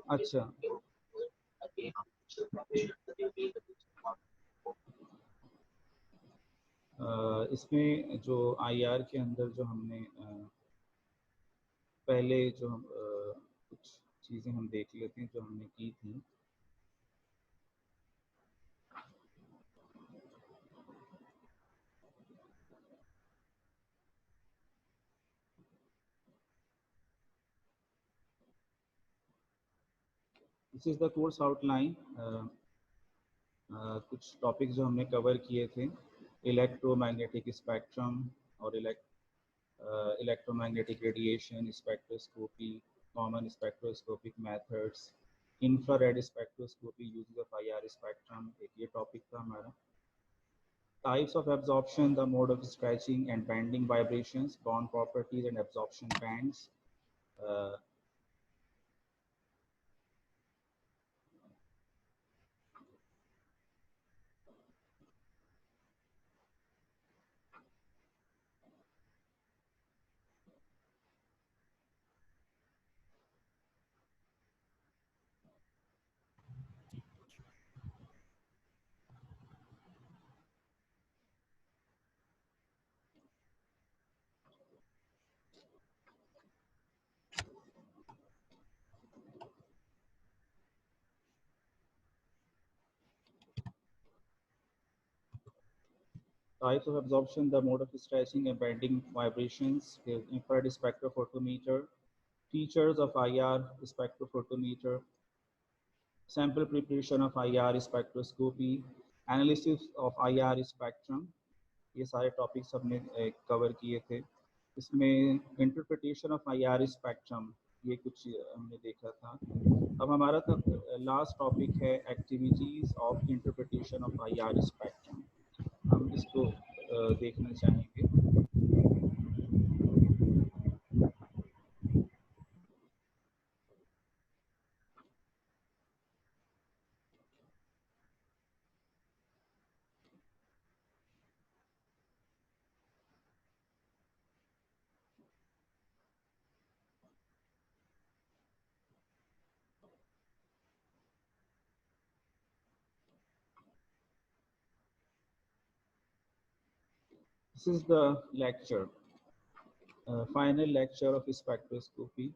अच्छा, इसमें जो आईआर के अंदर जो हमने पहले जो हम कुछ चीज़ें हम देख लेते हैं जो हमने की थी। This is the course outline. कुछ टॉपिक जो हमने कवर किए थे, इलेक्ट्रोमैग्नेटिक स्पेक्ट्रम और electromagnetic radiation, spectroscopy, common spectroscopic methods, infrared spectroscopy, use of IR spectrum, एक ये टॉपिक था हमारा। Types of absorption, the mode of stretching and bending vibrations, bond properties and absorption bands. Uh, Types of absorption, the mode of stretching and bending vibrations, infrared spectrophotometer, features of IR spectrophotometer, sample preparation of IR spectroscopy, analysis of IR spectrum, ये सारे topics हमने cover किए थे। इसमें interpretation of IR spectrum, ये कुछ हमने देखा था। अब हमारा लास्ट टॉपिक है activities of interpretation of IR spectrum. हम इसको देखना चाहेंगे। This is the lecture, final lecture of spectroscopy,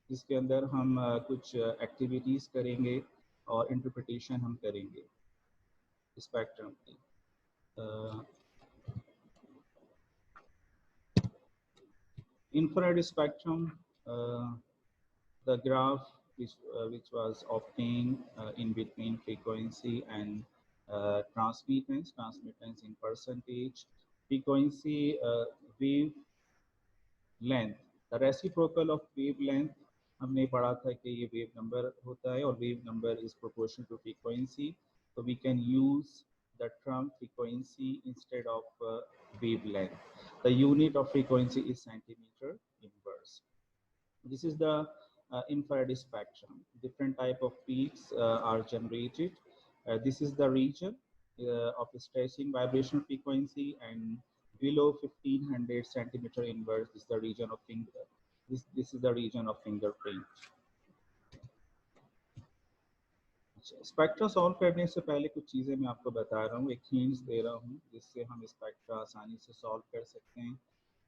जिसके अंदर हम कुछ एक्टिविटीज करेंगे और इंटरप्रिटेशन हम करेंगे स्पेक्ट्रम की। Infrared spectrum, the graph which was obtained in between frequency and transmittance in percentage, frequency, wave length, the reciprocal of wavelength हमने पढ़ा था कि ये वेव नंबर होता है और wave number is proportional to frequency, so we can use the term frequency instead of wavelength. The unit of frequency is centimeter inverse. This is the infrared spectrum. Different type of peaks are generated. This is the region of stretching vibrational frequency, and below 1500 centimeter inverse is the region of finger. This is the region of fingerprint. Spectra solve करने से पहले कुछ चीज़ें मैं आपको बता रहा हूँ, एक हिंट्स दे रहा हूँ जिससे हम स्पेक्ट्रा आसानी से सॉल्व कर सकते हैं।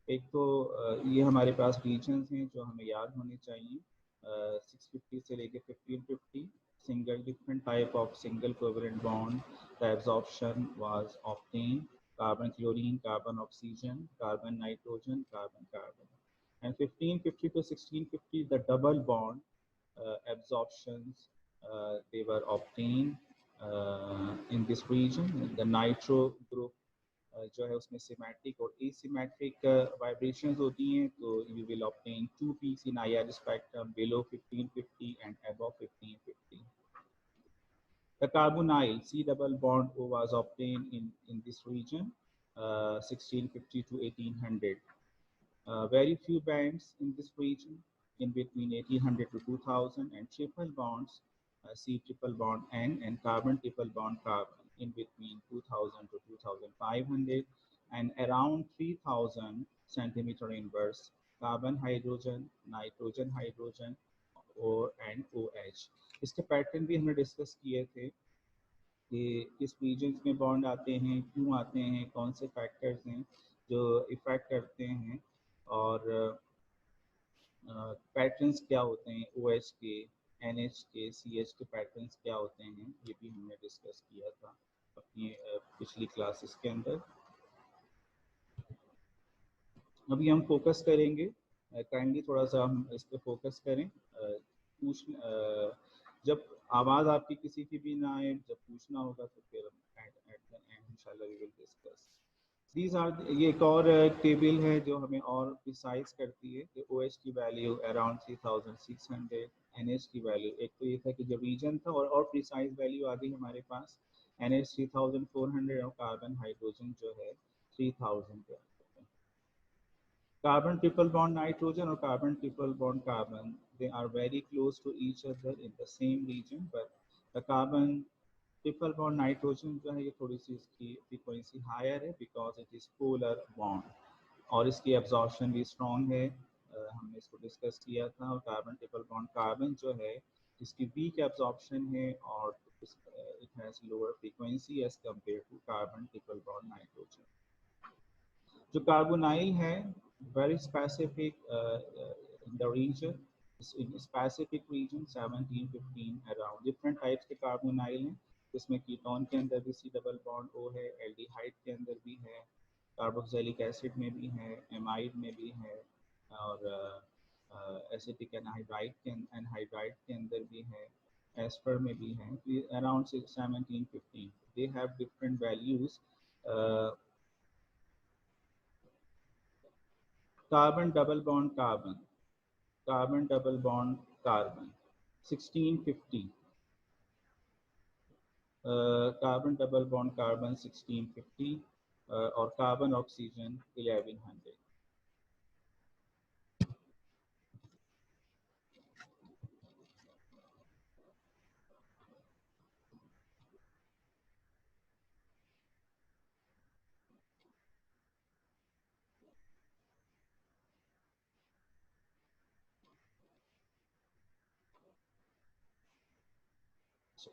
एक तो ये हमारे पास रीजन्स हैं जो हमें याद होने चाहिए, 650 से लेके 1550, single different type of single covalent bond, the absorption was obtained, carbon chlorine, carbon oxygen, carbon nitrogen, carbon carbon, and 1550 to 1650 the double bond absorptions they were obtained in this region. The nitro group जो है उसमें symmetric और asymmetric vibrations होती हैं, तो you will obtain two peaks in IR spectrum below 1550 and above 1550. The carbonyl C double bond O was obtained in this region, 1650 to 1800. Very few bands in this region in between 1800 to 2000, and triple bonds, C triple bond N and carbon triple bond carbon in between 2000 to 2500, and around 3000 centimeter inverse carbon hydrogen, nitrogen hydrogen, O and OH। इसके pattern भी हमने discuss किए थे कि किस regions में bond आते हैं, क्यों आते हैं, कौन से फैक्टर्स हैं जो इफ़ेक्ट करते हैं, और पैटर्न्स क्या होते हैं OH के, NH के, CH के पैटर्न्स क्या होते हैं, ये भी हमने डिस्कस किया था अपनी पिछली क्लासेस के अंदर। अभी हम फोकस करेंगे, काइंडली थोड़ा सा हम इस पे फोकस करें। जब आवाज़ आपकी किसी की भी ना आए, जब पूछना होगा तो फिर एट द एंड इंशाल्लाह we will discuss. These are, ये एक और टेबल है जो हमें और प्रिसाइज करती है कि OH की वैल्यू अराउंड 3600, NH की वैल्यू, एक तो ये था कि जो रीजन था, और प्रिसाइज वैल्यू आ गई हमारे पास, NH 3400 और कार्बन हाइड्रोजन जो है 3000 पे। Carbon triple bond nitrogen or carbon triple bond carbon, they are very close to each other in the same region, but the carbon triple bond nitrogen जो है ये थोड़ी सी इसकी frequency higher है because it is polar bond, और इसकी absorption भी strong है, हमने इसको discuss किया था। और carbon triple bond carbon जो है इसकी weak absorption है, और it has lower frequency as compared to carbon triple bond nitrogen। जो कार्बोनाइल है very specific in the region, in specific region 17-15 around, different types के कार्बोनाइल हैं, जिसमें कीटोन के अंदर भी C डबल बॉन्ड O है, एल्डिहाइड के अंदर भी है, कार्बोक्सिलिक एसिड में भी है, एमाइड में भी है, और एसिटिक एनहाइड्राइड के अंदर भी है, एस्पर में भी है, around 17-15 they have different values। Carbon double bond carbon, carbon double bond carbon 1650, carbon double bond carbon 1650, और carbon oxygen 1100।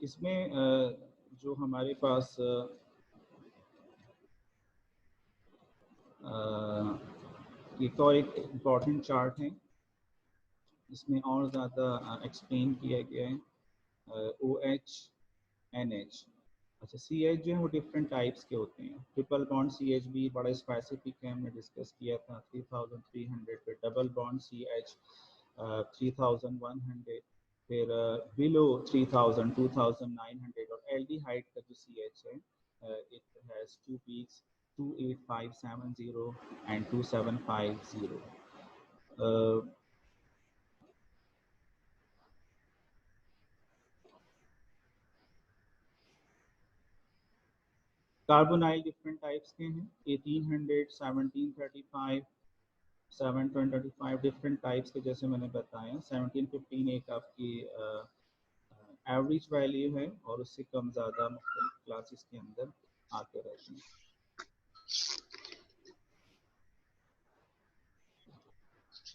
इसमें जो हमारे पास एक और एक इम्पॉर्टेंट चार्ट है, इसमें और ज़्यादा एक्सप्लेन किया गया है। OH NH, अच्छा CH जो है वो डिफरेंट टाइप्स के होते हैं। ट्रिपल बॉन्ड CH भी बड़ा स्पेसिफिक है, हमने डिस्कस किया था 3300 पे। डबल बॉन्ड CH 3100, फिर बिलो 3000 2900, और एल्डिहाइड का जो CH है it has two peaks 28570 and 2750। Carbonyl different types के हैं, 1800 1735 725 डिफरेंट टाइप्स के, जैसे मैंने बताया। 1715 एक आपकी एवरेज वैल्यू है, और उससे कम ज़्यादा मुख्तलिफ क्लासेस के अंदर आते रहते हैं।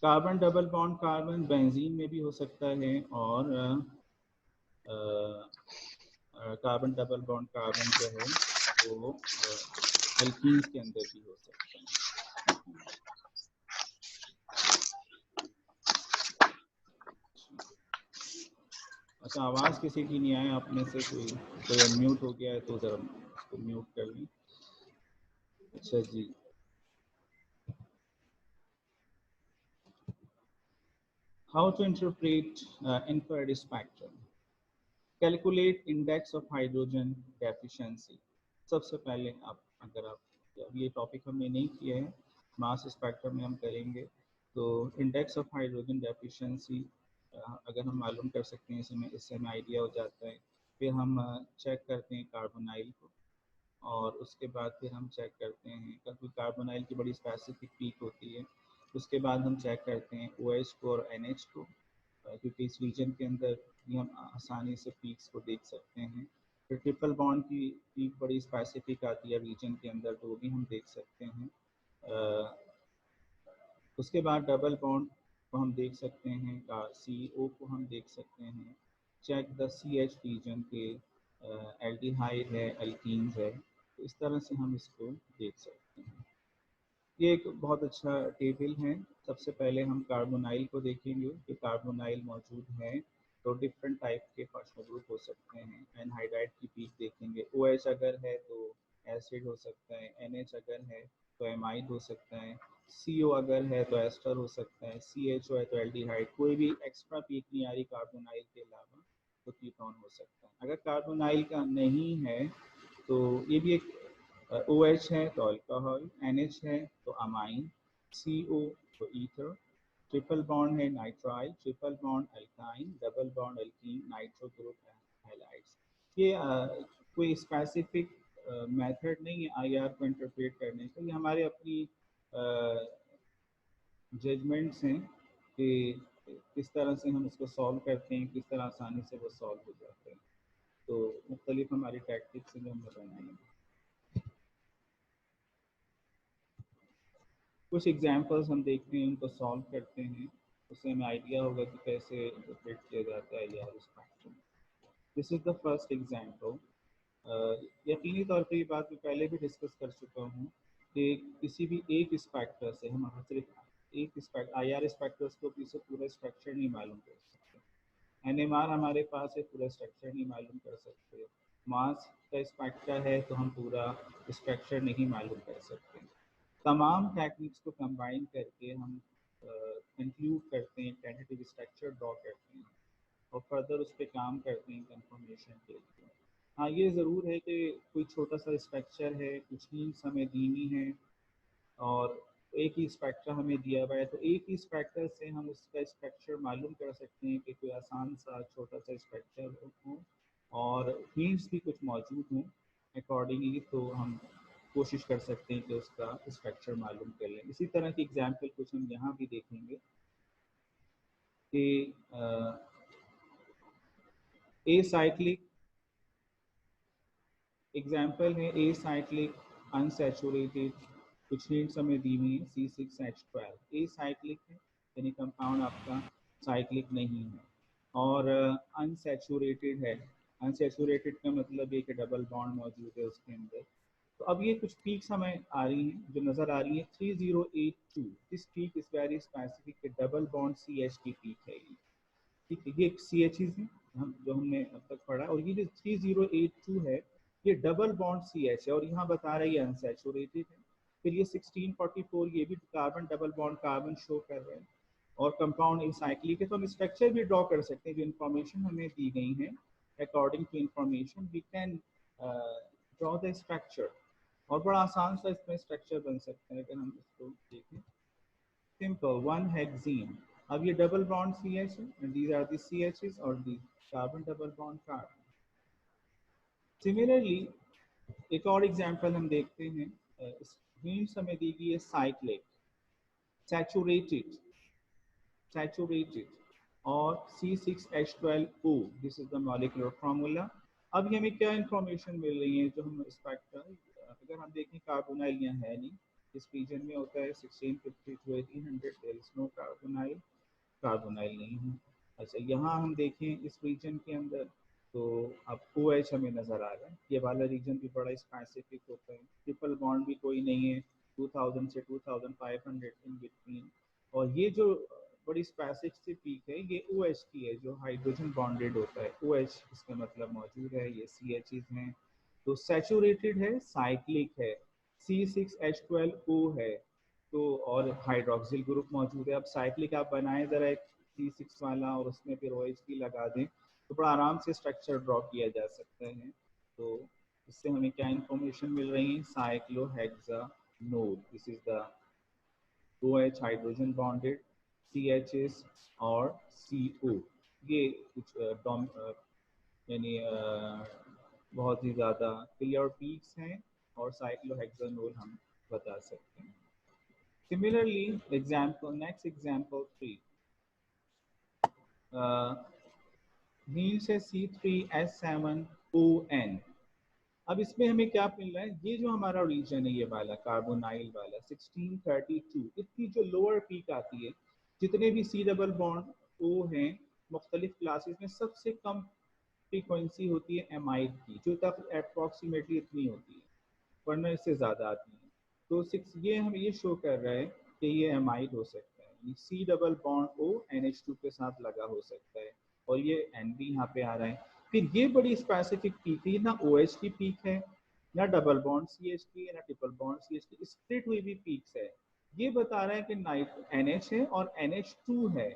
Carbon double bond carbon benzene में भी हो सकता है, और कार्बन डबल बॉन्ड कार्बन जो है वो एल्कीन्स के अंदर भी हो सकता है। अच्छा, आवाज़ किसी की नहीं आए आप में से, कोई अनम्यूट हो गया है तो ज़रा उसको म्यूट कर लें। अच्छा जी, how to interpret infrared spectrum, calculate index of hydrogen deficiency। सबसे पहले आप, अगर आप, ये टॉपिक हमने नहीं किया है, मास स्पेक्ट्रम में हम करेंगे, तो इंडेक्स ऑफ हाइड्रोजन डेफिशिएंसी अगर हम मालूम कर सकते हैं, इससे हमें आइडिया हो जाता है। फिर हम चेक करते हैं कार्बोनाइल को, और उसके बाद फिर हम चेक करते हैं, क्योंकि कार्बोनाइल की बड़ी स्पेसिफिक पीक होती है। उसके बाद हम चेक करते हैं OH को और NH को, क्योंकि इस रीजन के अंदर भी हम आसानी से पीक्स को देख सकते हैं। फिर ट्रिपल बॉन्ड की पीक बड़ी स्पेसिफिक आती है रीजन के अंदर, तो वो भी हम देख सकते हैं। उसके बाद डबल बॉन्ड को हम देख सकते हैं, CO को हम देख सकते हैं, चेक द CH रीजन के एल्डिहाइड है, एल्कीन्स है, तो इस तरह से हम इसको देख सकते हैं। ये एक बहुत अच्छा टेबल है। सबसे पहले हम कार्बोनाइल को देखेंगे कि कार्बोनाइल मौजूद है तो डिफरेंट टाइप के फंक्शनल ग्रुप हो सकते हैं। एनहाइड्राइड की पीक देखेंगे, OH अगर है तो एसिड हो सकता है, NH अगर है तो एमाइड हो सकता है, CO अगर है तो एस्टर हो सकता है, CHO है तो एल्डिहाइड। कोई भी एक्स्ट्रा पीक नहीं आ रही कार्बोनाइल के अलावा तो कीटोन हो सकता है। अगर कार्बोनाइल का नहीं है तो ये भी एक OH है तो अल्कोहल, NH है तो अमाइन, CO तो ईथर, ट्रिपल बॉन्ड है nitrile, triple bond alkyne, double bond alkyne, nitro group halides. ये कोई स्पेसिफिक मेथड नहीं है IR को इंटरप्रेट करने का, ये हमारे अपनी जजमेंट्स हैं कि किस तरह से हम इसको सॉल्व करते हैं, किस तरह आसानी से वो सॉल्व हो जाते हैं। तो मुख्तलिफ हमारी टैक्टिक्स हैं जो हम बताएंगे। कुछ एग्जांपल्स हम देखते हैं, उनको सॉल्व करते हैं, उससे हमें आइडिया होगा कि कैसे इंटरप्रेट किया जाता है यार इस factor. This is the first example. यकीनी तौर पर ये बात मैं पहले भी डिस्कस कर चुका हूँ कि किसी भी एक स्पेक्टर से हम सिर्फ एक IR स्पेक्ट्रोस्कोपी से पूरा स्ट्रक्चर नहीं मालूम कर सकते। NMR हमारे पास है, पूरा स्ट्रक्चर नहीं मालूम कर सकते। मास का स्पेक्ट्रा है तो हम पूरा स्ट्रक्चर नहीं मालूम कर सकते। तमाम टेक्निक्स को कंबाइन करके हम कंक्लूड करते हैं, टेंटेटिव स्ट्रक्चर ड्रॉ करते हैं और फर्दर उस पर काम करते हैं कंफर्मेशन के लिए। हाँ, ये ज़रूर है कि कोई छोटा सा स्ट्रक्चर है, कुछ हिंट्स हमें दीनी है और एक ही स्पेक्ट्रा हमें दिया हुआ है, तो एक ही स्पेक्टर से हम उसका स्ट्रक्चर मालूम कर सकते हैं कि कोई आसान सा छोटा सा स्ट्रक्चर हो और हिंट्स भी कुछ मौजूद हों अकॉर्डिंगली, तो हम कोशिश कर सकते हैं कि उसका स्ट्रक्चर मालूम कर लें। इसी तरह की एग्जाम्पल कुछ हम यहाँ भी देखेंगे कि ए साइक्लिक एग्जाम्पल है, ए साइक्लिक अनसैचुरेटेड, कुछ हिंट्स हमें दी हुई है, C6H12 ए साइक्लिक है यानी कंपाउंड आपका साइक्लिक नहीं है और अनसैचुरेटेड है। अनसैचुरेटेड का मतलब ये कि डबल बॉन्ड मौजूद है उसके अंदर। तो अब ये कुछ पीक्स हमें आ रही हैं जो नज़र आ रही है 3082। This peak is very specific, double bond CH की पीक है ये। ठीक है, ये CHs हैं हम जो हमने अब तक पढ़ा, और ये जो 3082 है ये डबल बॉन्ड CH है और यहाँ बता रहा है ये अनसैचुरेटेड है। फिर ये 1644 ये भी carbon double bond carbon show कर रहे हैं और कंपाउंड इंसाइक्लिक है। तो हम स्ट्रक्चर भी ड्रॉ कर सकते हैं जो इन्फॉर्मेशन हमें दी गई है। According to information we can draw the structure और बड़ा आसान सा इसमें स्ट्रक्चर बन सकता है अगर हम इसको देखें। सिंपल वन हेक्सीन, अब ये डबल बॉन्ड CH है, these are the CHs और the carbon double bond carbon. Similarly एक और एग्जांपल हम देखते हैं, हिंट्स हमें दी गई है साइक्लिक, सैचुरेटेड, सैचुरेटेड और C6H12O, this is the molecular formula. अब ये हमें क्या इंफॉर्मेशन मिल रही है जो हम स्पेक्ट्रा, अगर हम देखें कार्बोनाइल यहाँ है नहीं, इस रीजन में होता है 1650 to 1800, there is no carbonyl, carbonyl नहीं है। अच्छा, यहाँ हम देखें इस रीजन के अंदर तो अब OH हमें नज़र आ रहा है, ये वाला रीजन भी बड़ा स्पेसिफिक होता है। ट्रिपल बॉन्ड भी कोई नहीं है 2000 से 2500 इन बिटवीन। और ये जो बड़ी स्पेसिफिक पीक है ये OH की है जो हाइड्रोजन बॉन्डेड होता है, OH इसका मतलब मौजूद है, ये CHs हैं। तो सैचुरेटेड है, साइक्लिक है, C6H12O है, तो और हाइड्रोक्सिल ग्रुप मौजूद है। अब साइक्लिक आप बनाएं ज़रा एक C6 वाला और उसमें फिर OH की लगा दें तो बड़ा आराम से स्ट्रक्चर ड्रॉ किया जा सकता है। तो इससे हमें क्या इंफॉर्मेशन मिल रही है, cyclohexanol, this is the OH hydrogen bonded, CHs और CO, ये कुछ यानी बहुत ही ज़्यादा क्लियर पीक्स हैं और साइक्लोहेक्सानोल हम बता सकते हैं। Similarly, example, next example 3, heels है C3H7ON। अब इसमें हमें क्या मिल रहा है, ये जो हमारा रीजन है ये वाला कार्बोनाइल वाला 1632, इसकी जो लोअर पीक आती है जितने भी सी डबल बॉन्ड ओ हैं मुख्तलिफ क्लासेस में, सबसे कम फ्रीक्वेंसी होती है एमाइड की, जो तक अप्रॉक्सीमेटली इतनी होती है, वरना इससे ज़्यादा आती है। तो सिक्स ये हम ये शो कर रहे हैं कि ये एमाइड हो सकता है, C double bond O NH2 के साथ लगा हो सकता है, और ये एन भी यहाँ पे आ रहा है। फिर ये बड़ी स्पेसिफिक पीक है, ना OH की पीक है, ना डबल बॉन्ड CH की, ना ट्रिपल बॉन्ड CH की, स्प्लिट हुई भी पीक्स है। ये बता रहा है कि नाइट NH है और NH2 है,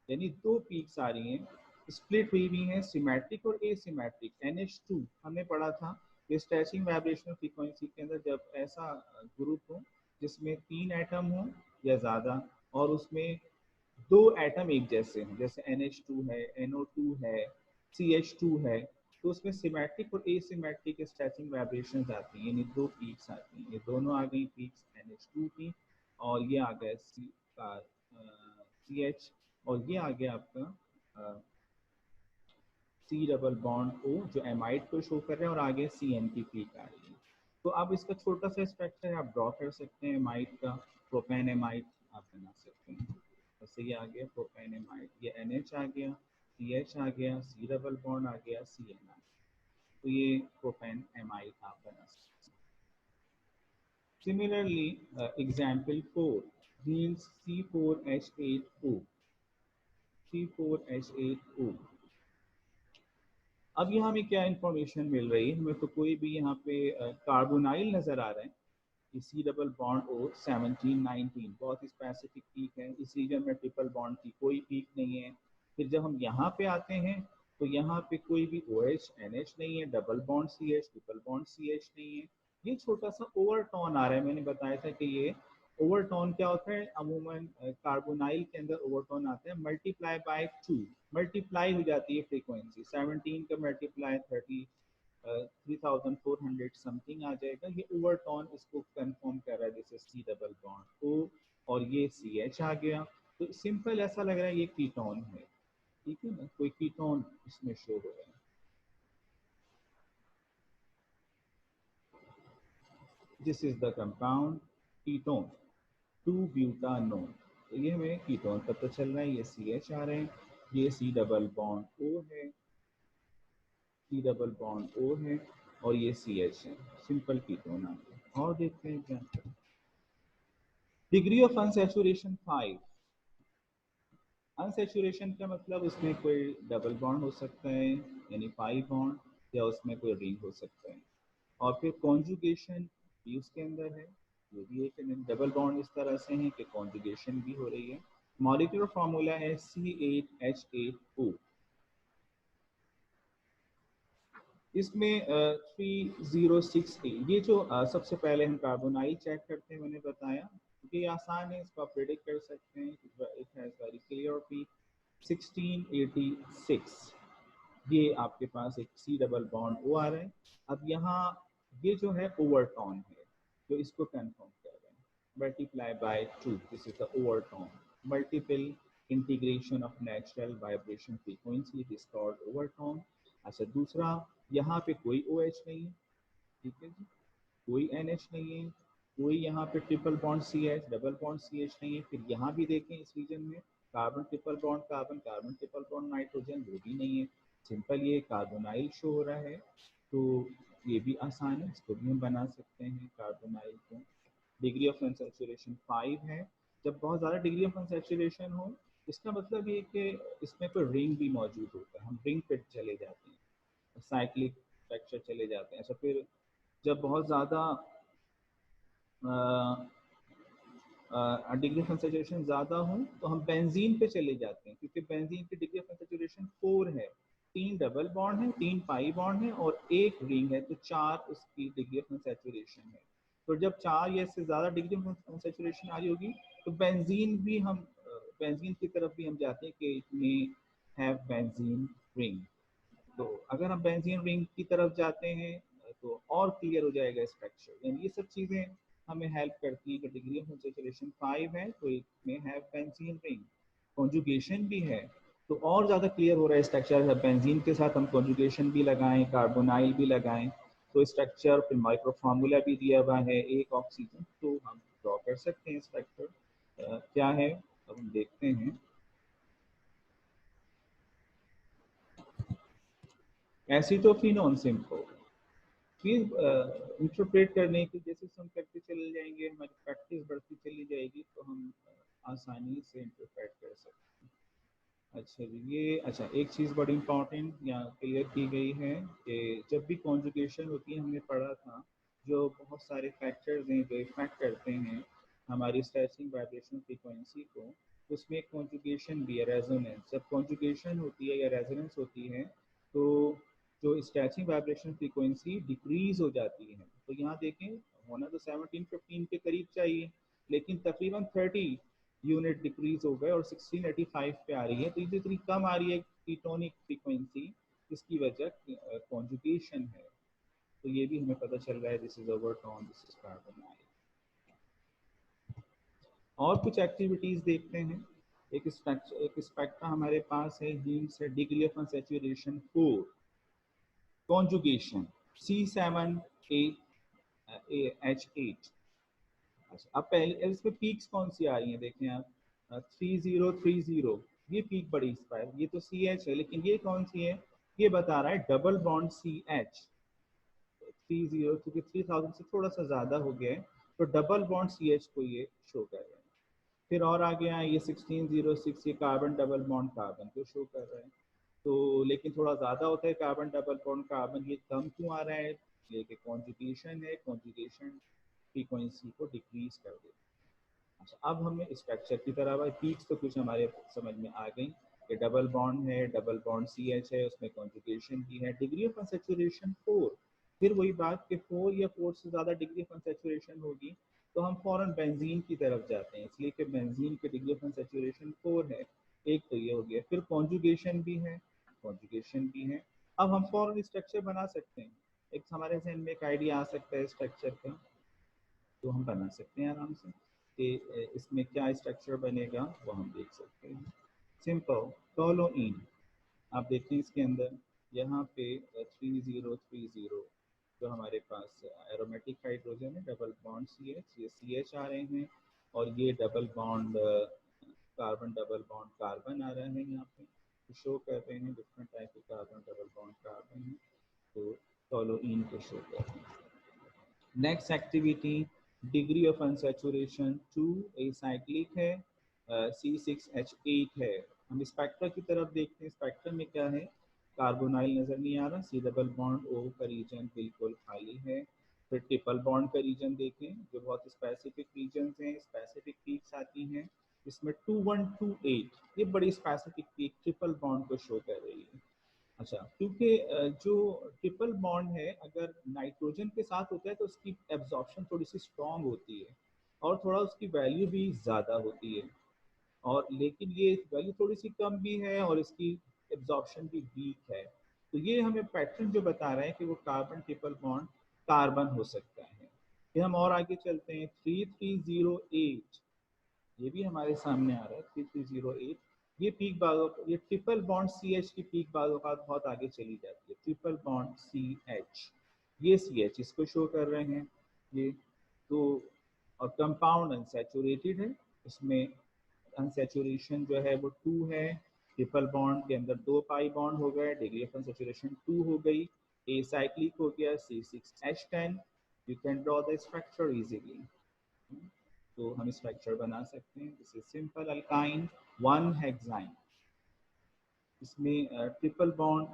यानी दो पीक्स आ रही हैं, स्प्लिट हुई भी हैं, सिमेट्रिक और एसिमेट्रिक। NH2 हमने पढ़ा था, स्ट्रेचिंग वाइब्रेशनल फ्रीक्वेंसी के अंदर जब ऐसा ग्रुप हो जिसमें 3 एटम हो या ज़्यादा, और उसमें 2 एटम एक जैसे हैं, जैसे NH2 है, NO2 है, CH2 है, तो उसमें सिमेट्रिक और एसिमेट्रिक स्ट्रेचिंग वाइब्रेशन आती हैं, यानी दो पीक्स आती हैं। ये दोनों आ गई पीक्स NH2 की, और ये आ गया CH, और ये आ गया आपका सी डबल बॉन्ड ओ जो एमाइड को शो कर रहे हैं, और आगे CN की पीक आ रही है। तो आप इसका छोटा सा स्ट्रक्चर आप ड्रॉ कर सकते हैं एमाइड का, प्रोपेन एमाइड आप बना सकते हैं। जैसे ये आ गया प्रोपेन एमाइड, ये NH आ गया, CH आ गया, सी डबल बॉन्ड आ गया, CN आ गया, तो ये प्रोपेन एमाइड आप बना सकते हैं। Similarly example 4 yields C4H8O, C4H8O। अब यहाँ हमें क्या इंफॉर्मेशन मिल रही है, हमें तो कोई भी यहाँ पे कार्बोनाइल नजर आ रहा है, सी डबल बॉन्ड ओ 17-19 बहुत स्पेसिफिक पीक है। इस रीजन में ट्रिपल बॉन्ड की कोई पीक नहीं है। फिर जब हम यहाँ पे आते हैं तो यहाँ पे कोई भी OH NH नहीं है, double bond CH, triple bond CH नहीं है। ये छोटा सा ओवरटोन आ रहा है, मैंने बताया था कि ये ओवरटोन क्या होता है, अमूमन कार्बोनाइल के अंदर ओवरटोन आता है मल्टीप्लाई बाय 2, मल्टीप्लाई हो जाती है फ्रीक्वेंसी, 17 का मल्टीप्लाई 3400 समथिंग आ जाएगा। ये ओवरटोन इसको कंफर्म कर रहा है, जैसे सी डबल बॉन्ड ओ और ये CH आ गया, तो सिंपल ऐसा लग रहा है ये कीटोन है, ठीक है ना, कोई कीटोन इसमें शो हो रहा है। This is the compound ketone two butanone. तो ये हमें कीटोन पता चल रहा है, ये CH आ रहे हैं, ये सी डबल बॉन्ड ओ है, सी डबल बॉन्ड ओ है, और ये CH है, सिंपल कीटोन आ गया। और देखते हैं क्या डिग्री ऑफ अनसैचुरेशन 5। अनसैचुरेशन का मतलब उसमें कोई डबल बॉन्ड हो सकता है, यानी 5 बॉन्ड, या उसमें कोई रिंग हो सकता है। और फिर कॉन्जुगेशन भी उसके अंदर है, ये भी एक डबल बॉन्ड इस तरह से है कि कॉन्जुगेशन भी हो रही है। मॉलिक्यूलर फार्मूला है C8H8O। इसमें 3068, ये जो सबसे पहले हम कार्बोनाइल चेक करते हैं, मैंने बताया क्योंकि ये आसान है, इसको आप प्रेडिक्ट कर सकते हैं, it has very clear P 1686। ये आपके पास एक सी डबल बॉन्ड ओ आ रहा है। अब यहाँ ये जो है ओवरटोन है, जो इसको कंफर्म कर रहे हैं, multiply by 2, this is the overtone, multiple integration of natural vibration frequency, this called overtone. अच्छा दूसरा, यहाँ पे कोई OH नहीं है, ठीक है जी, कोई NH नहीं है, कोई यहाँ पे triple bond CH, double bond CH नहीं है। फिर यहाँ भी देखें इस रीजन में carbon triple bond carbon, carbon triple bond nitrogen, वो भी नहीं है। सिंपल ये कार्बोनाइल शो हो रहा है, तो ये भी आसान है, इसको भी हम बना सकते हैं कार्बोनाइल को। डिग्री ऑफ अनसैचुरेशन 5 है। जब बहुत ज़्यादा डिग्री ऑफ अनसैचुरेशन हो, इसका मतलब ये कि इसमें कोई रिंग भी मौजूद होता है, हम रिंग पे चले जाते हैं, साइक्लिक स्ट्रक्चर चले जाते हैं। ऐसा फिर जब बहुत ज़्यादा डिग्री ऑफ सैचुरेशन ज़्यादा हो तो हम बेंजीन पे चले जाते हैं, क्योंकि बेंजीन की डिग्री ऑफ सैचुरेशन 4 है, 3 डबल बॉन्ड है, 3 पाई बॉन्ड है और 1 रिंग है, तो 4 उसकी डिग्री ऑफ सैचुरेशन है। तो जब 4 या इससे ज़्यादा डिग्री ऑफ सैचुरेशन आ रही होगी तो बेंजीन भी हम बेंजीन की तरफ भी हम जाते हैं कि it may have benzene ring. तो अगर हम बेंजीन रिंग की तरफ जाते हैं तो और क्लियर हो जाएगा स्ट्रक्चर। यानी ये सब चीज़ें हमें हेल्प करती हैं कि डिग्री ऑफ सैचुरेशन 5 है तो इसमें है बेंजीन रिंग, कॉन्जुगेशन भी है तो और ज़्यादा क्लियर हो रहा है स्ट्रक्चर। बेंजीन के साथ हम कॉन्जुगेशन भी लगाएं, कार्बोनाइल भी लगाएं, तो स्ट्रक्चर फिर माइक्रो फार्मूला भी दिया हुआ है, एक ऑक्सीजन, तो हम ड्रॉ कर सकते हैं स्ट्रक्चर क्या है। अब हम देखते हैं एसीटोफिनोन सिंपल। फिर इंटरप्रेट करने की जैसे हम करते चले जाएंगे, हमारी प्रैक्टिस बढ़ती चली जाएगी, तो हम आसानी से इंटरप्रेट कर सकते हैं। अच्छा जी, ये अच्छा एक चीज़ बड़ी इंपॉर्टेंट यहाँ क्लियर की गई है कि जब भी कॉन्जुगेशन होती है, हमने पढ़ा था जो बहुत सारे फैक्टर्स हैं जो इफेक्ट करते हैं हमारी स्ट्रेचिंग वाइब्रेशन फ्रीक्वेंसी को, उसमें कॉन्जुगेशन भी है, रेजोनेंस। जब कॉन्जुगेशन होती है या रेजोनेंस होती है तो जो स्ट्रेचिंग वाइब्रेशन फ्रीक्वेंसी डिक्रीज हो जाती है। तो यहाँ देखें, होना तो 1715 के करीब चाहिए, लेकिन तकरीबन 30 यूनिट डिक्रीज हो गए और 1685 पे आ रही है। तो ये इतनी कम आ रही है कीटोनिक फ्रीक्वेंसी, इसकी वजह कॉन्जुगेशन है। तो ये भी हमें पता चल रहा है, this is overtone, this is carbonyl. और कुछ एक्टिविटीज देखते हैं। एक स्पेक्ट्रा हमारे पास है, हीम्स है, degree of unsaturation 4, conjugation C7H8। अच्छा, अब पहले इसमें पीक्स कौन सी आ रही हैं, देखें आप, 3030, ये पीक बड़ी स्पाइर, ये तो CH है, लेकिन ये कौन सी है, ये बता रहा है डबल बॉन्ड CH। 30 क्योंकि 3000 से थोड़ा सा ज़्यादा हो गया है, तो डबल बॉन्ड CH को ये शो कर रहा है। फिर और आ गया ये 1606, ये कार्बन डबल बॉन्ड कार्बन को शो कर रहा है। तो लेकिन थोड़ा ज़्यादा होता है कार्बन डबल बॉन्ड कार्बन, ये कम क्यों आ रहा है, ये कि कॉन्जुगेशन है, कॉन्जुगेशन फ्रीक्वेंसी को डिक्रीज कर देता है। अच्छा, अब हमें स्ट्रक्चर की तरफ आए, पीक्स तो कुछ हमारे समझ में आ गई कि डबल बॉन्ड है, डबल बॉन्ड CH है, उसमें कॉन्जुगेशन भी है, डिग्री ऑफ अनसैचुरेशन 4। फिर वही बात कि 4 या 4 से ज़्यादा डिग्री ऑफ अनसैचुरेशन होगी तो हम फॉरन बेंजीन की तरफ जाते हैं, इसलिए कि बेंजीन की डिग्री ऑफ अनसैचुरेशन 4 है। एक तो ये हो गया, फिर कॉन्जुगेशन भी है, कॉन्जुगेशन भी है। अब हम फॉरन स्ट्रक्चर बना सकते हैं, एक हमारे जहन में एक आइडिया आ सकता है स्ट्रक्चर का, तो हम बना सकते हैं आराम से कि इसमें क्या स्ट्रक्चर बनेगा वो हम देख सकते हैं। सिंपल टोलोइन, आप देखें इसके अंदर यहाँ पे 3030 जो हमारे पास एरोमेटिक हाइड्रोजन है, डबल बॉन्ड CH, ये CH आ रहे हैं, और ये double bond carbon double bond carbon आ रहा है यहाँ पे, तो शो कर रहे हैं डिफरेंट टाइप के कार्बन डबल बॉन्ड कार्बन है, तो टोलोइन को शो कर रहे हैं। Next activity, degree of unsaturation 2, acyclic है, C6H8 है। हम स्पेक्ट्रा की तरफ देखते हैं, स्पेक्ट्रम में क्या है, कार्बोनाइल नजर नहीं आ रहा, C डबल बॉन्ड O का रीजन बिल्कुल खाली है। फिर ट्रिपल बॉन्ड का रीजन देखें, जो बहुत स्पेसिफिक रीजन हैं, स्पेसिफिक पीक्स आती हैं, इसमें 2128, ये बड़ी स्पेसिफिक पीक ट्रिपल बॉन्ड को शो कर रही है। अच्छा, क्योंकि जो ट्रिपल बॉन्ड है अगर नाइट्रोजन के साथ होता है तो उसकी एब्जॉर्प्शन थोड़ी सी स्ट्रांग होती है और थोड़ा उसकी वैल्यू भी ज़्यादा होती है, और लेकिन ये वैल्यू थोड़ी सी कम भी है और इसकी एब्जॉर्प्शन भी वीक है। तो ये हमें पैटर्न जो बता रहे हैं कि वो कार्बन ट्रिपल बॉन्ड कार्बन हो सकता है। फिर हम और आगे चलते हैं, 3308, ये भी हमारे सामने आ रहा है 3308, ये पीक बाजू, ये ट्रिपल बॉन्ड CH की पीक बाजू का बहुत आगे चली जाती है, ट्रिपल बॉन्ड CH, ये CH इसको शो कर रहे हैं ये। तो और कंपाउंड अनसैचुरेटेड है, इसमें अनसैचुरेशन जो है वो 2 है, ट्रिपल बॉन्ड के अंदर 2 पाई बॉन्ड हो गए, डिग्री ऑफ अनसैचुरेशन 2 हो गई, ए साइक्लिक हो गया C6H10। You can draw the structure easily, तो हम स्ट्रक्चर बना सकते हैं। This is simple alkyne 1 hexyne, इसमें ट्रिपल बॉन्ड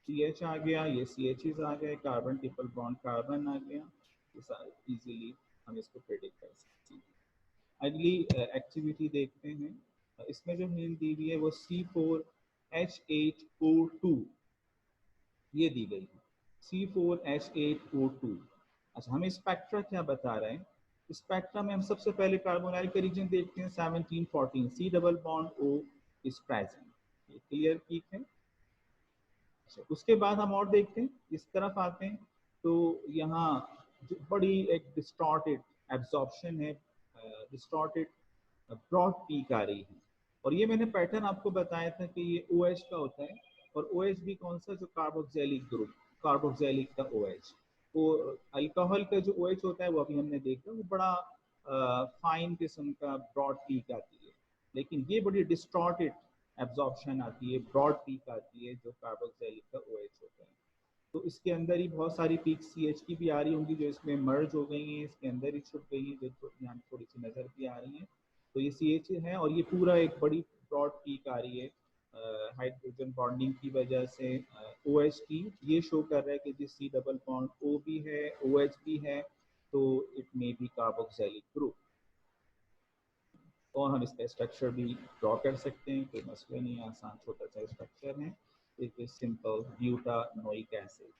CH आ गया, ये CHs आ गए, कार्बन ट्रिपल बॉन्ड कार्बन आ गया, इजीली हम इसको प्रेडिक्ट कर सकते हैं। अगली एक्टिविटी देखते हैं, इसमें जो हिंट दी हुई है वो C4H8O2 ये दी गई है, C4H8O2। अच्छा, हमें स्पेक्ट्रा क्या बता रहे हैं, स्पेक्ट्रा में हम सबसे पहले कार्बोनाइल का रीजन देखते हैं, 1714, C double bond O is present, ये क्लियर पीक है। अच्छा, उसके बाद हम और देखते हैं, इस तरफ आते हैं तो यहाँ जो बड़ी एक डिस्टॉर्टेड एब्जॉर्प्शन है, डिस्टॉर्टेड ब्रॉड पीक आ रही है, और ये मैंने पैटर्न आपको बताया था कि ये OH का होता है, और OH भी कौन सा, जो कार्बोक्सिलिक ग्रुप, कार्बोक्सिलिक का OH। तो अल्कोहल का जो OH होता है वो अभी हमने देखा, वो बड़ा फाइन किस्म का ब्रॉड पीक आती है, लेकिन ये बड़ी डिस्टॉर्टेड एब्जॉर्प्शन आती है, ब्रॉड पीक आती है जो कार्बोक्सिलिक का OH होता है। तो इसके अंदर ही बहुत सारी पीक CH की भी आ रही होंगी जो इसमें मर्ज हो गई हैं, इसके अंदर ही छुप गई हैं, जो यहाँ थोड़ी सी नज़र भी आ रही हैं। तो ये CH है और ये पूरा एक बड़ी ब्रॉड पीक आ रही है हाइड्रोजन बॉन्डिंग की वजह से OH की। ये शो कर रहा है कि जिस C डबल बॉन्ड O भी है, OH भी है, तो it may be carboxylic group. और हम इसका स्ट्रक्चर भी ड्रॉ कर सकते हैं, कोई मसला नहीं, आसान छोटा सा स्ट्रक्चर है। It is simple butanoic acid.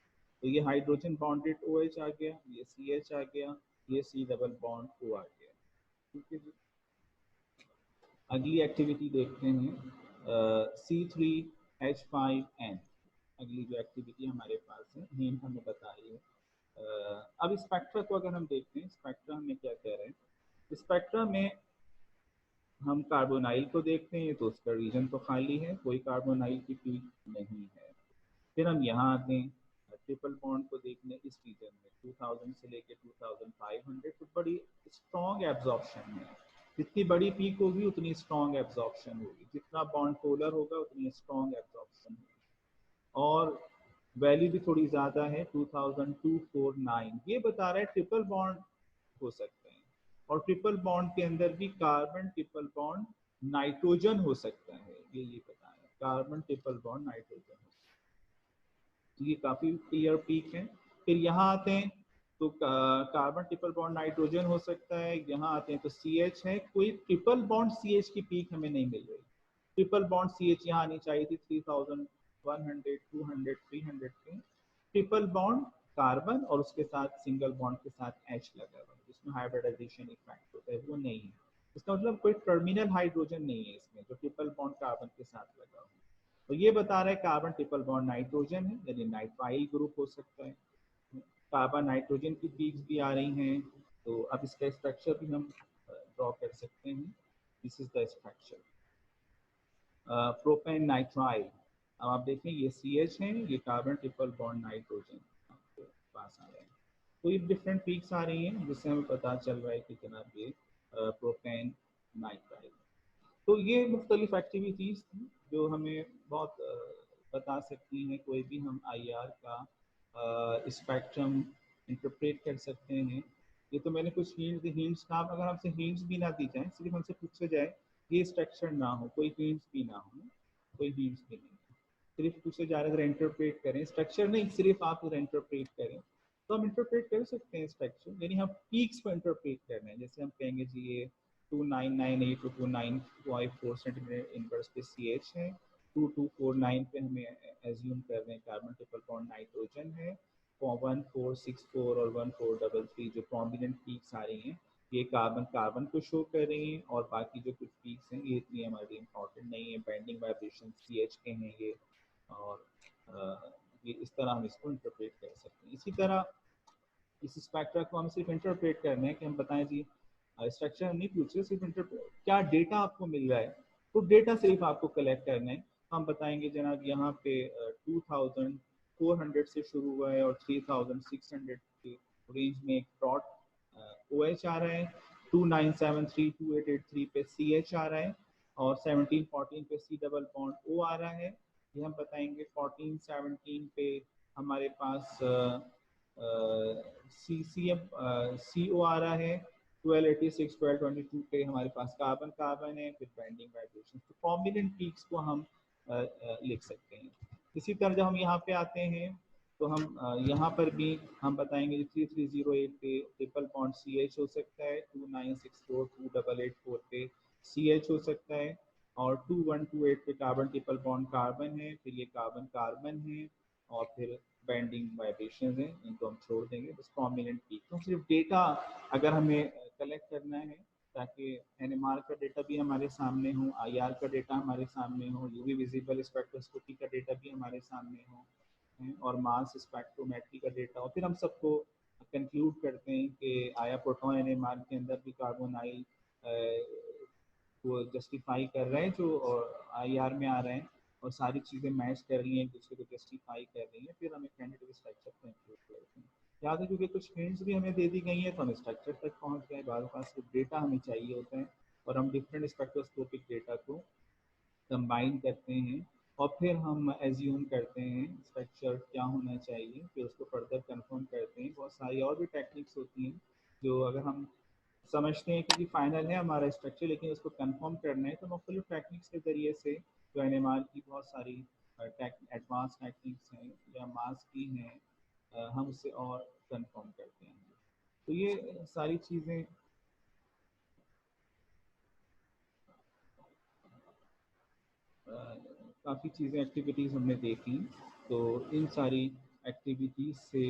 तो ये हाइड्रोजन बॉन्डेड OH आ गया, ये CH आ गया, ये C डबल बॉन्ड O आ गया। ठीक है जी। अगली एक्टिविटी देखते हैं C3H5N। अगली जो एक्टिविटी हमारे पास है हिंट हमें बता रही है। अब स्पेक्ट्रा को अगर हम देखते हैं, स्पेक्ट्रा में क्या कह रहे हैं। स्पेक्ट्रा में हम कार्बोनाइल को देखते हैं तो उसका रीजन तो खाली है, कोई कार्बोनाइल की पीक नहीं है। फिर हम यहाँ आते हैं ट्रिपल बॉन्ड को देखने इस रीजन में 2000 से लेके 2500, तो बड़ी स्ट्रॉन्ग एब्जॉर्प्शन है। जितनी बड़ी पीक होगी उतनी स्ट्रॉन्ग एब्जॉर्प्शन होगी, जितना बॉन्ड पोलर होगा उतनी स्ट्रॉन्ग एब्जॉर्प्शन होगी। और वैल्यू भी थोड़ी ज़्यादा है 2249। ये बता रहा है ट्रिपल बॉन्ड हो सकते हैं, और ट्रिपल बॉन्ड के अंदर भी कार्बन ट्रिपल बॉन्ड नाइट्रोजन हो सकता है। ये पता है कार्बन ट्रिपल बॉन्ड नाइट्रोजन। तो ये काफी क्लियर पीक है। फिर यहाँ आते हैं तो कार्बन ट्रिपल बॉन्ड नाइट्रोजन हो सकता है। यहाँ आते हैं तो CH है, कोई ट्रिपल बॉन्ड CH की पीक हमें नहीं मिल रही। ट्रिपल बॉन्ड CH यहाँ आनी चाहिए थी 3100, 200, 300 की। ट्रिपल बॉन्ड कार्बन और उसके साथ सिंगल बॉन्ड के साथ H लगा हुआ है जिसमें हाइब्रिडाइजेशन इफेक्ट होता है, वो नहीं है। इसका मतलब कोई टर्मिनल हाइड्रोजन नहीं है इसमें जो ट्रिपल बॉन्ड कार्बन के साथ लगा हुआ है। तो ये बता रहा है कार्बन ट्रिपल बॉन्ड नाइट्रोजन है, यानी नाइट्राइल ग्रुप हो सकता है। कार्बन नाइट्रोजन की पीक्स भी आ रही हैं, तो अब इसका स्ट्रक्चर भी हम ड्रॉ कर सकते हैं। This is the structure propane nitrile. अब आप देखें ये CH है, ये कार्बन ट्रिपल बॉन्ड नाइट्रोजन आपके पास आ रहे हैं। तो ये डिफरेंट पीक्स आ रही हैं जिससे हमें पता चल रहा है कि जनाब ये प्रोपेन नाइट्राइल। तो ये मुख्तलिफ एक्टिविटीज़ थी जो हमें बहुत बता सकती हैं। कोई भी हम IR का स्पेक्ट्रम इंटरप्रेट कर सकते हैं। ये तो मैंने कुछ हिंट्स दी। हिंट्स का अगर हमसे हिंट्स भी ना दी जाए, सिर्फ हमसे पूछा जाए ये स्ट्रक्चर ना हो, कोई हिंट्स भी ना हो, कोई हिंट्स भी नहीं, सिर्फ पूछे जा रहा है इंटरप्रेट करें, स्ट्रक्चर नहीं, सिर्फ आप अगर इंटरप्रेट करें तो हम इंटरप्रेट कर सकते हैं स्ट्रक्चर। यानी हम पीक्स को इंटरप्रेट कर रहे हैं। जैसे हम कहेंगे जी ये 2998 टू 2954 सेंटीमीटर इनवर्स पे CH है, 2249 पे हमें एज्यूम कर रहे हैं कार्बन ट्रिपल बॉन्ड नाइट्रोजन है, 1464 और 1433 जो प्रोमिनेंट पीक्स आ रही हैं ये कार्बन कार्बन को शो कर रही हैं, और बाकी जो कुछ पीक्स हैं ये इतनी हमारे लिए इम्पोर्टेंट नहीं है। बैंडिंग वाइब्रेशन CH के हैं ये, और ये इस तरह हम इसको इंटरप्रेट कर सकते हैं। इसी तरह इस स्पेक्ट्रा को हम सिर्फ इंटरप्रेट करना है कि हम बताएं जी स्ट्रक्चर नहीं पूछ रहे, सिर्फ इंटरप्रेट क्या डेटा आपको मिल रहा है, तो डेटा सिर्फ आपको कलेक्ट करना है। हम बताएंगे जनाब यहाँ पे 2400 से शुरू हुआ है और 3600 के रेंज में एक डॉट OH आ रहा है, 2973 2883 पे CH आ रहा है, और 1714 पे C डबल बॉन्ड O आ रहा है। ये हम बताएंगे 1417 पे हमारे पास CO आ रहा है, 1286 1222 पे हमारे पास कार्बन कार्बन है, फिर बाइंडिंग वाइब्रेशन। तो कॉम्बिनेंट पीक्स को हम लिख सकते हैं। इसी तरह जब हम यहाँ पे आते हैं तो हम यहाँ पर भी हम बताएंगे 3308 पे ट्रिपल बॉन्ड CH हो सकता है, 2964 2884 पे CH हो सकता है, और 2128 पे कार्बन ट्रिपल बॉन्ड कार्बन है, फिर ये कार्बन कार्बन है, और फिर बैंडिंग वाइब्रेशन है, इनको हम छोड़ देंगे। बस प्रोमिनेंट पीक तो सिर्फ डेटा अगर हमें कलेक्ट करना है ताकि NMR का डेटा भी हमारे सामने हो, IR का डेटा हमारे सामने हो, UV विजिबल स्पेक्ट्रोस्कोपी का डेटा भी हमारे सामने हो, और मास स्पेक्ट्रोमेट्री का डेटा हो, फिर हम सबको कंक्लूड करते हैं कि आया प्रोटॉन NMR के अंदर भी कार्बोनाइल वो जस्टिफाई कर रहे हैं जो IR में आ रहे हैं, और सारी चीज़ें मैच कर रही हैं एक दूसरे को जस्टिफाई कर रही हैं, फिर हमें कैंडिडेट स्ट्रक्चर को इंक्लूड करते हैं। याद है क्योंकि कुछ हिंट्स भी हमें दे दी गई हैं तो हम स्ट्रक्चर तक पहुंच गए। बाद सिर्फ डेटा हमें चाहिए होता है और हम डिफरेंट स्पेक्ट्रोस्कोपिक डेटा को कंबाइन करते हैं और फिर हम एज्यूम करते हैं स्ट्रक्चर क्या होना चाहिए, फिर उसको फर्दर कंफर्म करते हैं। बहुत सारी और भी टेक्निक्स होती हैं जो अगर हम समझते हैं कि फाइनल है हमारा स्ट्रक्चर लेकिन उसको कंफर्म करना है तो मुख्तलिफ टेक्निक्स के ज़रिए से जो एनएमआर की बहुत सारी एडवांस टेक्निक्स हैं या मास की हैं, हम उससे और कंफर्म करते हैं। तो ये सारी चीज़ें काफ़ी चीज़ें एक्टिविटीज़ हमने देखी। तो इन सारी एक्टिविटीज़ से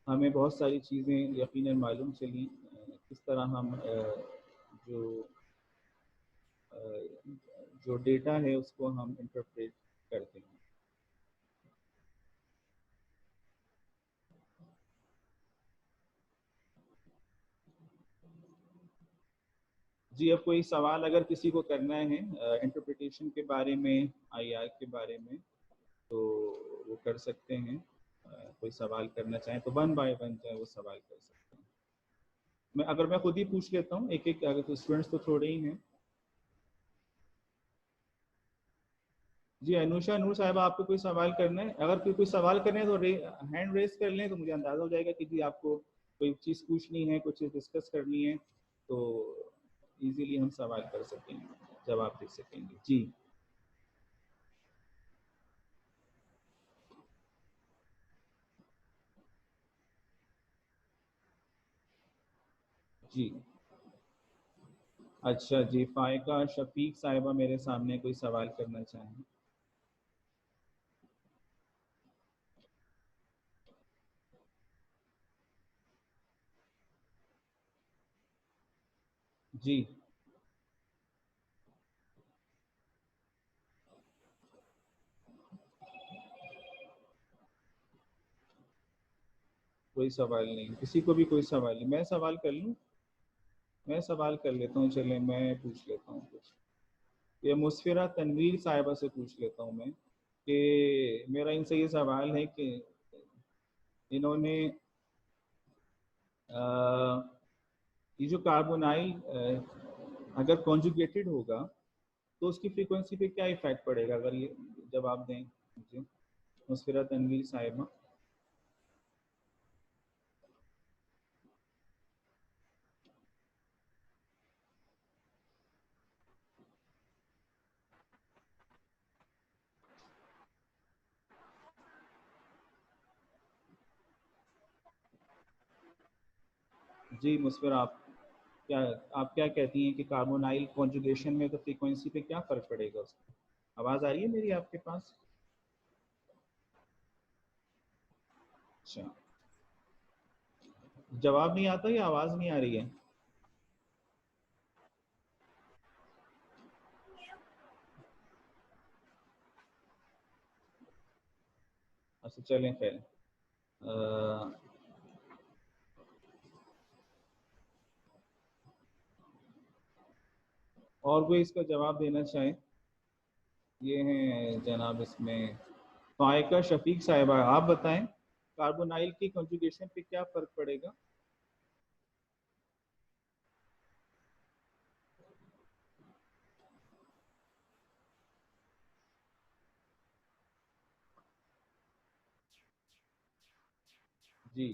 हमें बहुत सारी चीज़ें यकीनन मालूम चली, किस तरह हम जो जो डेटा है उसको हम इंटरप्रेट करते हैं। जी, अब कोई सवाल अगर किसी को करना है इंटरप्रिटेशन के बारे में, आईआर के बारे में, तो वो कर सकते हैं। कोई सवाल करना चाहें तो वन बाय वन जो है वो सवाल कर सकते हैं। मैं खुद ही पूछ लेता हूँ एक एक, अगर तो स्टूडेंट्स तो थोड़े ही हैं। जी अनुषा नूर साहब, आपको कोई सवाल करना है? अगर कोई सवाल करना है तो हैंड रेस कर लें तो मुझे अंदाजा हो जाएगा कि जी आपको कोई चीज़ पूछनी है, कुछ चीज़ डिस्कस करनी है, तो इजीली हम सवाल कर सकेंगे, जवाब दे सकेंगे। जी जी। अच्छा जी, फायका शफीक साहिबा मेरे सामने कोई सवाल करना चाहें? जी कोई सवाल नहीं, किसी को भी कोई सवाल नहीं। मैं सवाल कर लूँ? मैं सवाल कर लेता हूँ, चले मैं पूछ लेता हूँ कुछ। ये मुस्फिरा तनवीर साहिबा से पूछ लेता हूँ मैं कि मेरा इनसे ये सवाल है कि इन्होंने ये जो कार्बोनाइल अगर कॉन्जुगेटेड होगा तो उसकी फ्रीक्वेंसी पे क्या इफेक्ट पड़ेगा? अगर ये जवाब दें मुझे मुस्फिरा तनवीर साहिबा। जी मुस्फिरा, क्या आप क्या कहती हैं कि कार्बोनाइल कॉन्जुगेशन में तो फ्रीक्वेंसी पे क्या फ़र्क पड़ेगा उसका? आवाज़ आ रही है मेरी आपके पास? अच्छा, जवाब नहीं आता या आवाज़ नहीं आ रही है? अच्छा चलें खैर। और कोई इसका जवाब देना चाहे? ये हैं जनाब इसमें फायका शफीक साहिबा, आप बताएं कार्बोनाइल की कॉन्जुगेशन पे क्या फ़र्क पड़ेगा? जी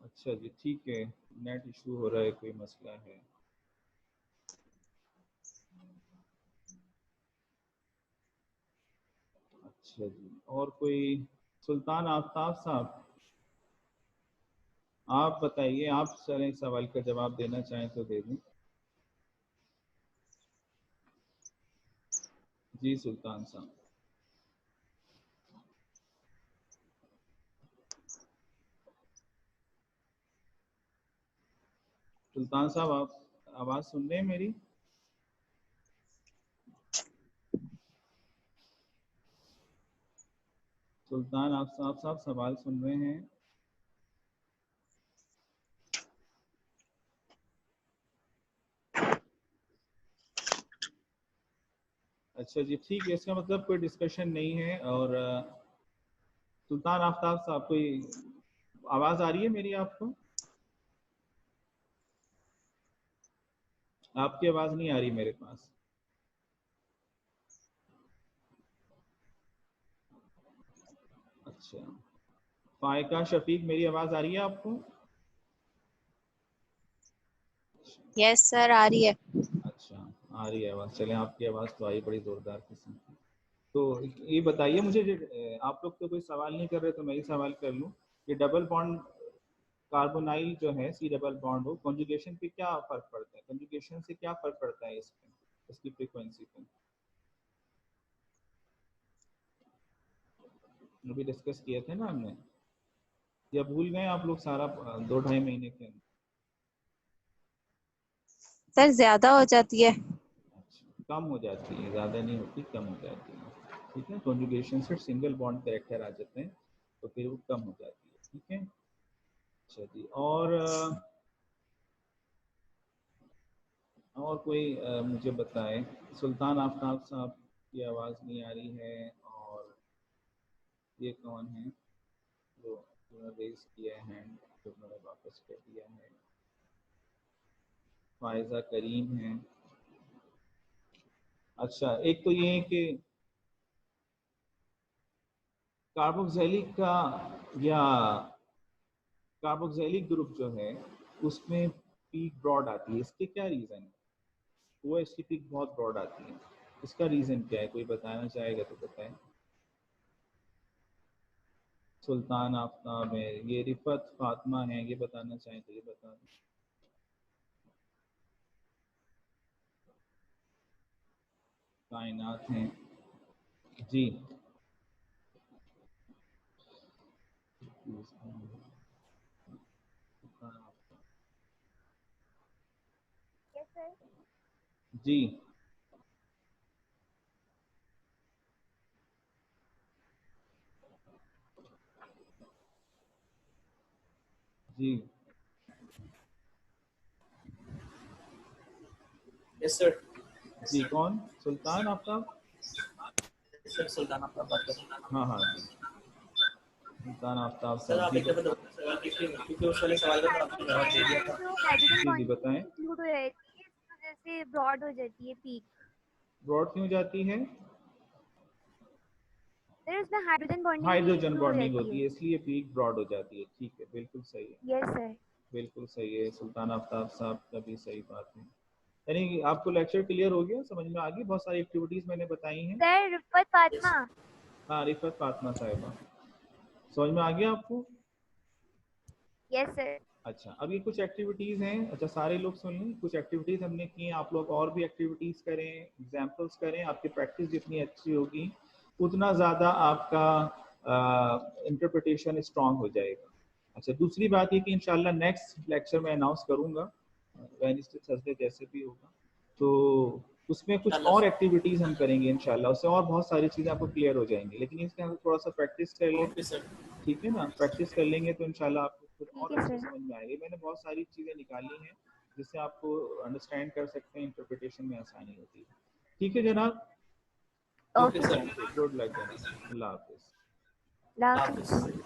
अच्छा जी, ठीक है। नेट इशू हो रहा है, कोई मसला है? अच्छा जी, और कोई? सुल्तान आफ्ताब साहब, आप बताइए, आप सर एक सवाल का जवाब देना चाहें तो दे दें। जी सुल्तान साहब। सुल्तान साहब, आप आवाज़ सुन रहे हैं मेरी? सुल्तान आफ्ताब साहब सवाल सुन रहे हैं? अच्छा जी, ठीक है, इसका मतलब कोई डिस्कशन नहीं है। और सुल्तान आफ्ताब साहब, कोई आवाज आ रही है मेरी आपको? आपकी आवाज नहीं आ रही मेरे पास। अच्छा, फायका शफीक, मेरी आवाज आ रही है आपको? यस सर, आ रही है। अच्छा, आ रही है आवाज। चले, आपकी आवाज तो आई बड़ी जोरदार किस्म की। तो ये बताइए मुझे, आप लोग तो कोई सवाल नहीं कर रहे, तो मैं ही सवाल कर लूं। ये डबल बॉन्ड कार्बोनाइल जो है, सी डबल बॉन्ड हो, कॉन्जुगेशन पे क्या फर्क पड़ता है? कॉन्जुगेशन से क्या फर्क पड़ता है इसमें, इसकी फ्रीक्वेंसी पे? अभी डिस्कस किए थे ना हमने, या भूल गए आप लोग सारा 2-2.5 महीने के अंदर? सर ज्यादा हो जाती है। अच्छा, कम हो जाती है, ज़्यादा नहीं होती, कम हो जाती है। ठीक है, कॉन्जुगेशन से सिंगल बॉन्ड कैरेक्टर आ जाते हैं, तो फिर वो कम हो जाती है। ठीक है, अच्छा जी। और कोई मुझे बताए। सुल्तान आफ्ताब साहब की आवाज़ नहीं आ रही है। और ये कौन है जो रेज किया है हैंड, जो मैंने वापस कर दिया है? फायजा करीम है। अच्छा, एक तो ये है कि कार्बोक्सिलिक का, या कार्बोक्सिलिक ग्रुप जो है, उसमें पीक ब्रॉड आती है। इसके क्या रीज़न है? वो इसकी पीक बहुत ब्रॉड आती है, इसका रीज़न क्या है? कोई बताना चाहेगा तो बताएं। सुल्तान आफ्ताब है, ये रिफत फातिमा है, ये बताना चाहें तो ये बता दें। कायनात हैं जी। जी जी यस सर। जी, कौन? सुल्तान आफ्ताब? सर सुल्तान आपका बात कर। हाँ हाँ जी, सुल्तान आफ्ताब सर साहब आप जी। एक दफा दोबारा सवाल कीजिए, क्योंकि उस वाले सवाल का आपने जवाब दे दिया था। जो हाइड्रोजन जी जी, बॉन्ड बताएं। इंक्लूड हो जाती है, इस वजह से ब्रॉड हो जाती है पीक। ब्रॉड क्यों जाती है? फिर उसमें हाइड्रोजन बॉन्डिंग भी हाइड्रोजन इंक्लूड हो बॉन्डिंग जाती होती है। है, इसलिए पीक ब्रॉड हो जाती है। ठीक है, बिल्कुल सही है, यस सर। बिल्कुल सही है। सुल्तान आफ्ताब साहब का भी सही बात है। यानी आपको लेक्चर क्लियर हो गया, समझ में आ गई? बहुत सारी एक्टिविटीज मैंने बताई हैं। सर रिफत फातिमा। हाँ, रिफत फातिमा साहिबा, समझ में आ गया आपको? Yes sir. अच्छा, अब ये कुछ एक्टिविटीज़ हैं। अच्छा, सारे लोग सुन लें। कुछ एक्टिविटीज़ हमने की हैं, आप लोग और भी एक्टिविटीज़ करें, एग्जाम्पल्स करें। आपकी प्रैक्टिस जितनी अच्छी होगी, उतना ज़्यादा आपका इंटरप्रिटेशन स्ट्रांग हो जाएगा। अच्छा, दूसरी बात ये कि इंशाल्लाह नेक्स्ट लेक्चर में अनाउंस करूँगा, वेडनेसडे थर्सडे जैसे भी होगा, तो उसमें कुछ और एक्टिविटीज़ हम करेंगे इंशाल्लाह। उससे और बहुत सारी चीज़ें आपको क्लियर हो जाएंगी, लेकिन इसके अंदर थोड़ा सा प्रैक्टिस कर लें। Okay sir. ठीक है ना, प्रैक्टिस कर लेंगे तो इंशाल्लाह आपको फिर ठीक और है अच्छे सर। समझ में आएगी। मैंने बहुत सारी चीज़ें निकाली हैं जिससे आपको अंडरस्टैंड कर सकते हैं, इंटरप्रिटेशन में आसानी होती है। ठीक है जनाब, okay okay sir. Sir. Good luck जनाब, अल्लाह हाफिज़। अल्लाह हाफिज़। हाफिज़।